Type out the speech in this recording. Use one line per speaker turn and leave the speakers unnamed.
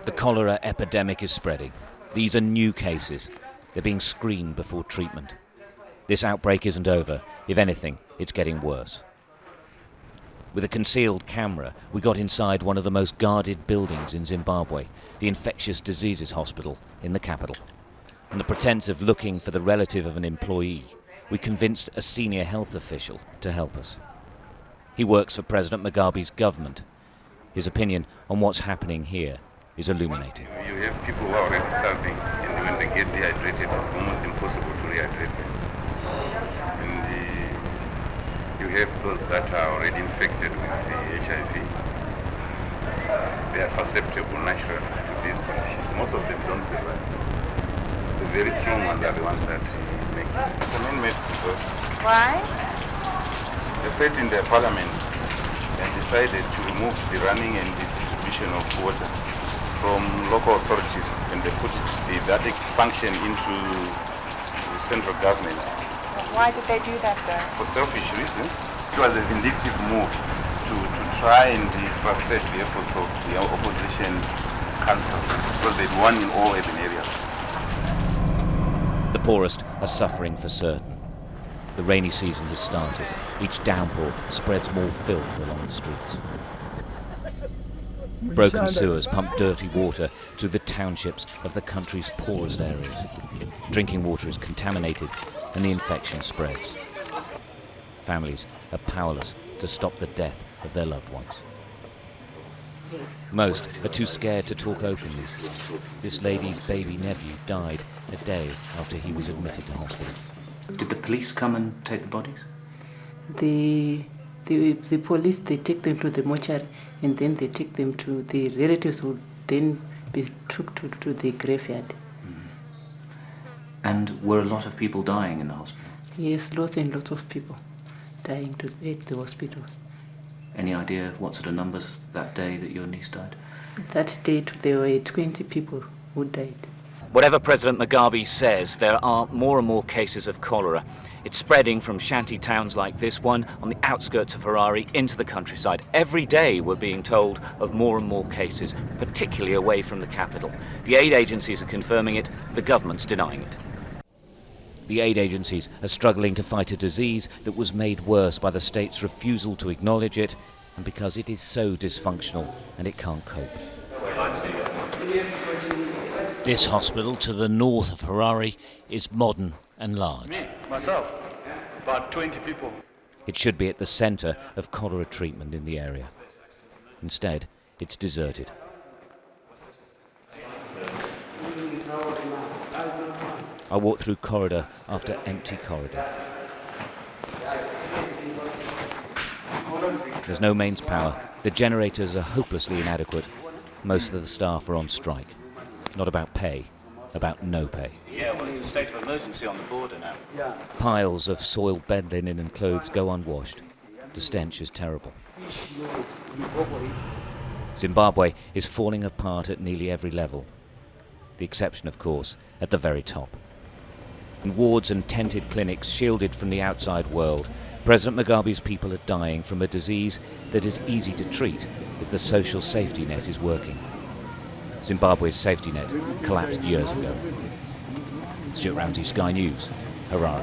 The cholera epidemic is spreading. These are new cases. They're being screened before treatment. This outbreak isn't over. If anything, it's getting worse. With a concealed camera, we got inside one of the most guarded buildings in Zimbabwe, the Infectious Diseases Hospital in the capital. On the pretense of looking for the relative of an employee, we convinced a senior health official to help us. He works for President Mugabe's government. His opinion on what's happening here is illuminating.
You have people who are already starving, and when they get dehydrated, it's almost impossible to rehydrate them. And you have those that are already infected with the HIV. They are susceptible naturally to this condition. Most of them don't survive. The very strong ones are the ones that make it. It's an man-made disorder.
Why?
They sat in their parliament and decided to remove the running and the distribution of water from local authorities, and they put that function into the central government.
Why did they do that though?
For selfish reasons. It was a vindictive move to try and frustrate the efforts of the opposition council, because they'd won in all urban areas.
The poorest are suffering for certain. The rainy season has started. Each downpour spreads more filth along the streets. Broken sewers pump dirty water through the townships of the country's poorest areas. Drinking water is contaminated and the infection spreads. Families are powerless to stop the death of their loved ones. Most are too scared to talk openly. This lady's baby nephew died a day after he was admitted to hospital.
Did the police come and take the bodies?
The police, they take them to the mortuary, and then they take them to the relatives who then be took to the graveyard.
And were a lot of people dying in the hospital?
Yes, lots and lots of people dying at the hospitals.
Any idea what sort of numbers that day that your niece died?
That day there were 20 people who died.
Whatever President Mugabe says, there are more and more cases of cholera. It's spreading from shanty towns like this one on the outskirts of Harare into the countryside. Every day we're being told of more and more cases, particularly away from the capital. The aid agencies are confirming it, the government's denying it. The aid agencies are struggling to fight a disease that was made worse by the state's refusal to acknowledge it, and because it is so dysfunctional and it can't cope. This hospital to the north of Harare is modern and large.
Myself, about 20 people.
It should be at the centre of cholera treatment in the area. Instead, it's deserted. I walk through corridor after empty corridor. There's no mains power. The generators are hopelessly inadequate. Most of the staff are on strike. Not about pay, about no pay.
Yeah, well, it's a state of emergency on the border now.
Piles of soiled bed linen and clothes go unwashed. The stench is terrible. Zimbabwe is falling apart at nearly every level. The exception, of course, at the very top. In wards and tented clinics shielded from the outside world, President Mugabe's people are dying from a disease that is easy to treat if the social safety net is working. Zimbabwe's safety net collapsed years ago. Stuart Ramsey, Sky News, Harare.